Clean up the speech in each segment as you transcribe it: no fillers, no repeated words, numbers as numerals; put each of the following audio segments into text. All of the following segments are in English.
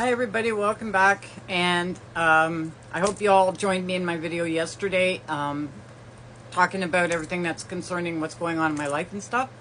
Hi everybody, welcome back, and I hope you all joined me in my video yesterday talking about everything that's concerning what's going on in my life and stuff.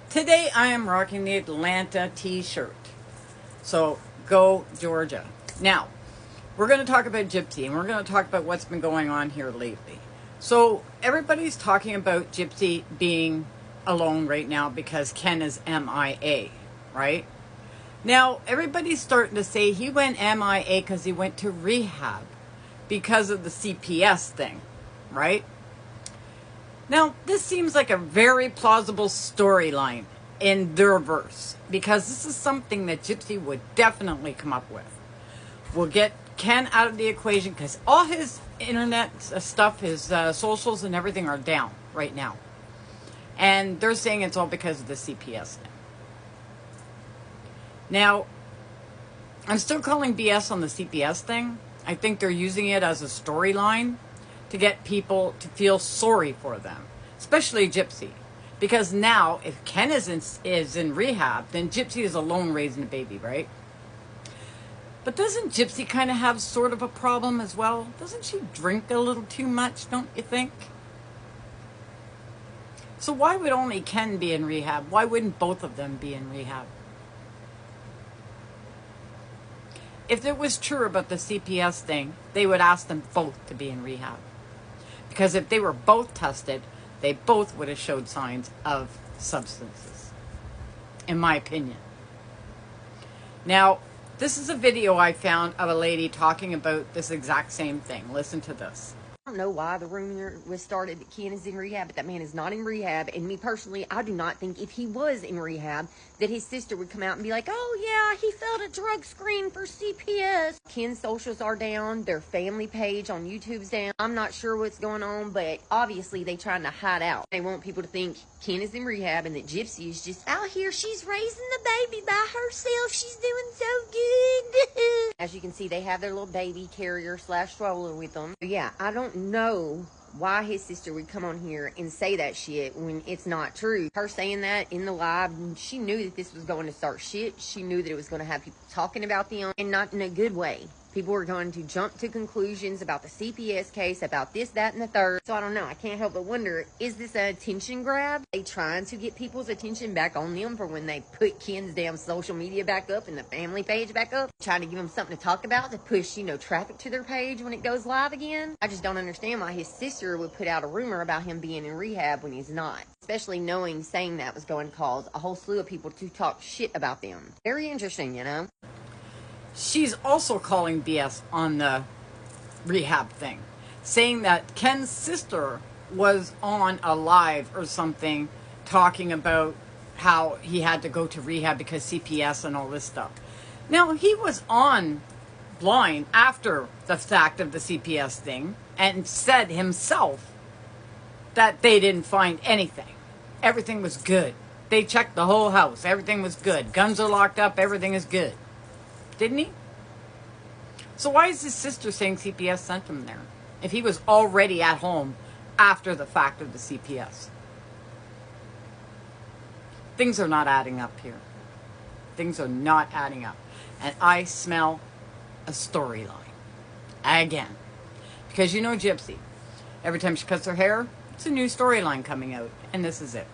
Today I am rocking the Atlanta t-shirt, so go Georgia. Now we're going to talk about Gypsy, and we're going to talk about what's been going on here lately. So everybody's talking about Gypsy being alone right now because Ken is MIA, right? Now, everybody's starting to say he went MIA because he went to rehab because of the CPS thing, right? Now, this seems like a very plausible storyline in their verse because this is something that Gypsy would definitely come up with. We'll get Ken out of the equation because all his internet stuff, his socials and everything are down right now. And they're saying it's all because of the CPS thing. Now, I'm still calling BS on the CPS thing. I think they're using it as a storyline to get people to feel sorry for them, especially Gypsy. Because now, if Ken is in rehab, then Gypsy is alone raising a baby, right? But doesn't Gypsy kind of have sort of a problem as well? Doesn't she drink a little too much, don't you think? So why would only Ken be in rehab? Why wouldn't both of them be in rehab? If it was true about the CPS thing, they would ask them both to be in rehab. Because if they were both tested, they both would have showed signs of substances, in my opinion. Now, this is a video I found of a lady talking about this exact same thing. Listen to this. I don't know why the rumor was started that Ken is in rehab, but that man is not in rehab. And me personally, I do not think if he was in rehab that his sister would come out and be like, oh yeah, he failed a drug screen for CPS. Ken's socials are down. Their family page on YouTube's down. I'm not sure what's going on, but obviously they trying to hide out. They want people to think Ken is in rehab and that Gypsy is just out here. She's raising the baby by herself. She's doing so good. As you can see, they have their little baby carrier / stroller with them. But yeah, I don't know why his sister would come on here and say that shit when it's not true. Her saying that in the live, she knew that this was going to start shit. She knew that it was going to have people talking about them, and not in a good way. People were going to jump to conclusions about the CPS case, about this, that, and the third. So I don't know. I can't help but wonder, is this an attention grab? Are they trying to get people's attention back on them for when they put Ken's damn social media back up and the family page back up? Trying to give them something to talk about to push, traffic to their page when it goes live again? I just don't understand why his sister would put out a rumor about him being in rehab when he's not. Especially knowing saying that was going to cause a whole slew of people to talk shit about them. Very interesting, She's also calling BS on the rehab thing, saying that Ken's sister was on a live or something talking about how he had to go to rehab because CPS and all this stuff. Now, he was on blind after the fact of the CPS thing and said himself that they didn't find anything. Everything was good. They checked the whole house. Everything was good. Guns are locked up. Everything is good. Didn't he? So why is his sister saying CPS sent him there if he was already at home after the fact of the CPS? Things are not adding up here. Things are not adding up. And I smell a storyline. Again. Because Gypsy. Every time she cuts her hair, it's a new storyline coming out. And this is it.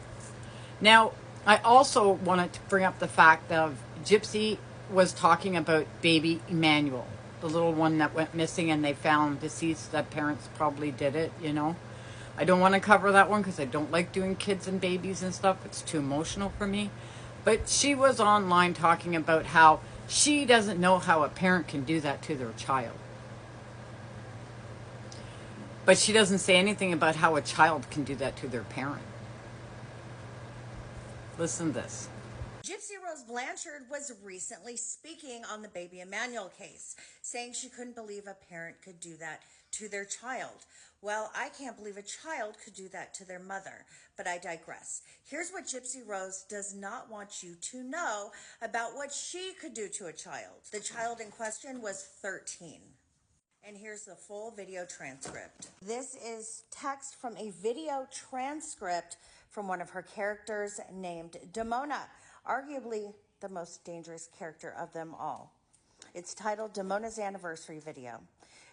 Now, I also wanted to bring up the fact of Gypsy was talking about baby Emmanuel, the little one that went missing and they found deceased. That parents probably did it, I don't want to cover that one because I don't like doing kids and babies and stuff. It's too emotional for me. But she was online talking about how she doesn't know how a parent can do that to their child. But she doesn't say anything about how a child can do that to their parent. Listen to this. Gypsyrose Blanchard was recently speaking on the baby Emmanuel case, saying she couldn't believe a parent could do that to their child. Well, I can't believe a child could do that to their mother, but I digress. Here's what Gypsyrose does not want you to know about what she could do to a child. The child in question was 13. And here's the full video transcript. This is text from a video transcript from one of her characters named Demona, arguably the most dangerous character of them all. It's titled Damona's Anniversary Video.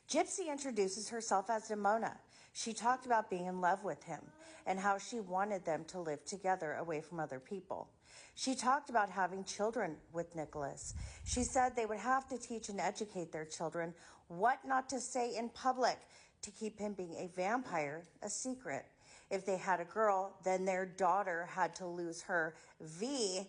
Gypsy introduces herself as Damona. She talked about being in love with him and how she wanted them to live together away from other people. She talked about having children with Nicholas. She said they would have to teach and educate their children what not to say in public to keep him being a vampire a secret. If they had a girl, then their daughter had to lose her V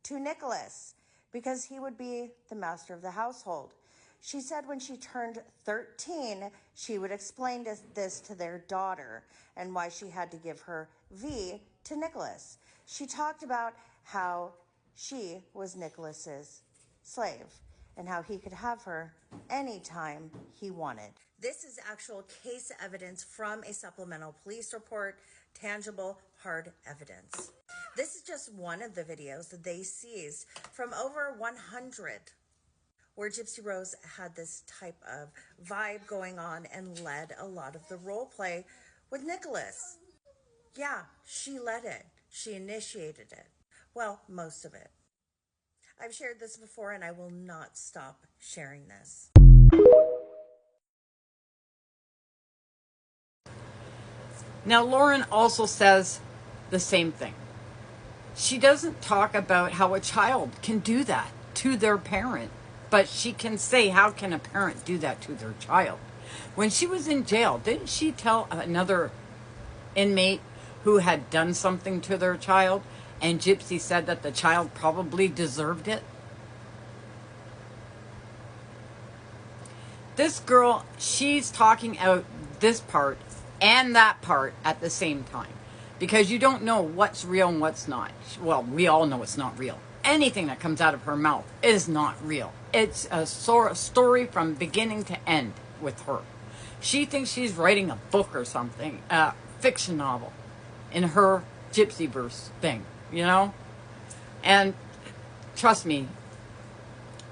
to Nicholas because he would be the master of the household. She said when she turned 13, she would explain this to their daughter and why she had to give her V to Nicholas. She talked about how she was Nicholas's slave and how he could have her anytime he wanted. This is actual case evidence from a supplemental police report, tangible, hard evidence. This is just one of the videos that they seized from over 100 where Gypsyrose had this type of vibe going on and led a lot of the role play with Nicholas. Yeah, she led it. She initiated it. Well, most of it. I've shared this before and I will not stop sharing this. Now, Lauren also says the same thing. She doesn't talk about how a child can do that to their parent, but she can say, how can a parent do that to their child? When she was in jail, didn't she tell another inmate who had done something to their child, and Gypsy said that the child probably deserved it? This girl, she's talking out this part and that part at the same time, because you don't know what's real and what's not. Well, we all know it's not real. Anything that comes out of her mouth is not real. It's a story from beginning to end with her. She thinks she's writing a book or something, a fiction novel in her Gypsyverse thing, you know? And trust me,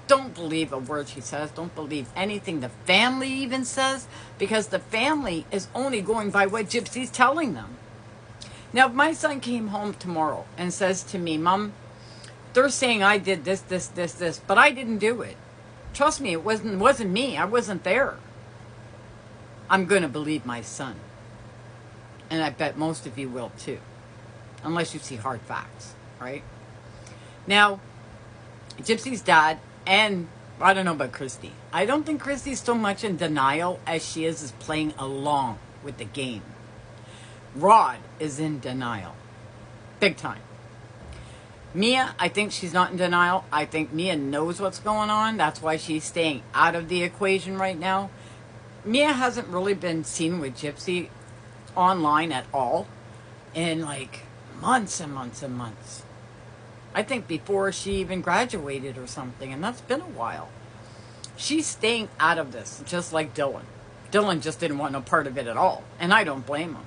don't believe a word she says. Don't believe anything the family even says, because the family is only going by what Gypsy's telling them. Now, if my son came home tomorrow and says to me, Mom, they're saying I did this, but I didn't do it. Trust me, it wasn't me. I wasn't there. I'm going to believe my son. And I bet most of you will too. Unless you see hard facts, right? Now, Gypsy's dad, and I don't know about Christy. I don't think Christy's so much in denial as she is playing along with the game. Rod is in denial. Big time. Mia, I think she's not in denial. I think Mia knows what's going on. That's why she's staying out of the equation right now. Mia hasn't really been seen with Gypsy online at all in like months and months and months. I think before she even graduated or something, and that's been a while. She's staying out of this, just like Dylan. Dylan just didn't want no part of it at all, and I don't blame him.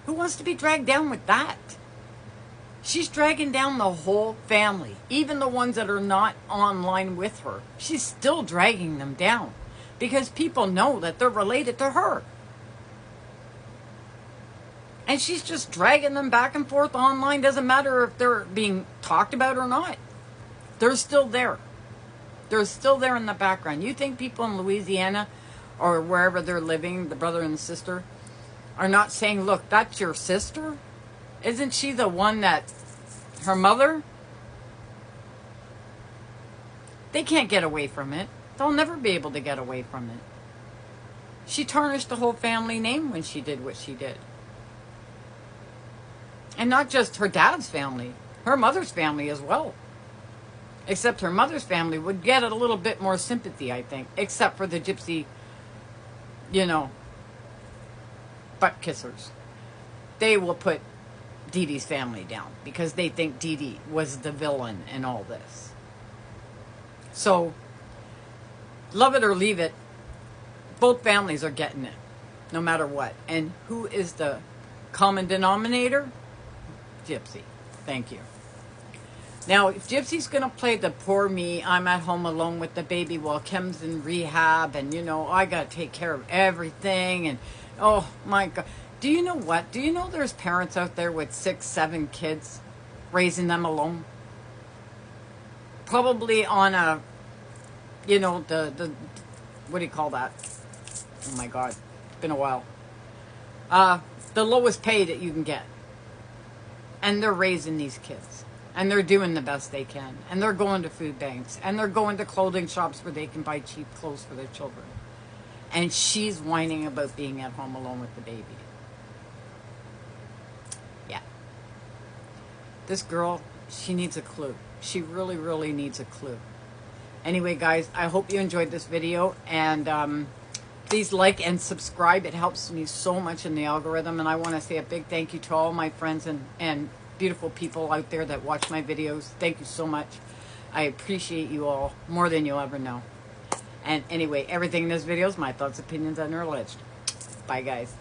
Who wants to be dragged down with that? She's dragging down the whole family, even the ones that are not online with her. She's still dragging them down because people know that they're related to her. And she's just dragging them back and forth online. Doesn't matter if they're being talked about or not. They're still there. They're still there in the background. You think people in Louisiana or wherever they're living, the brother and the sister, are not saying, look, that's your sister? Isn't she the one that, her mother? They can't get away from it. They'll never be able to get away from it. She tarnished the whole family name when she did what she did. And not just her dad's family, her mother's family as well. Except her mother's family would get a little bit more sympathy, I think. Except for the Gypsy, you know, butt kissers. They will put Dee Dee's family down because they think Dee Dee was the villain in all this. So, love it or leave it, both families are getting it, no matter what. And who is the common denominator? Gypsy. Thank you. Now, if Gypsy's going to play the poor me, I'm at home alone with the baby while Kim's in rehab, and, you know, I got to take care of everything, and, oh, my God. Do you know what? Do you know there's parents out there with 6, 7 kids raising them alone? Probably on a you know, what do you call that? Oh my God, it's been a while. The lowest pay that you can get. And they're raising these kids. And they're doing the best they can. And they're going to food banks. And they're going to clothing shops where they can buy cheap clothes for their children. And she's whining about being at home alone with the baby. Yeah. This girl, she needs a clue. She really, really needs a clue. Anyway, guys, I hope you enjoyed this video. And please like and subscribe. It helps me so much in the algorithm. And I want to say a big thank you to all my friends and beautiful people out there that watch my videos. Thank you so much. I appreciate you all more than you'll ever know. And anyway, everything in this video is my thoughts, opinions, and are alleged. Bye, guys.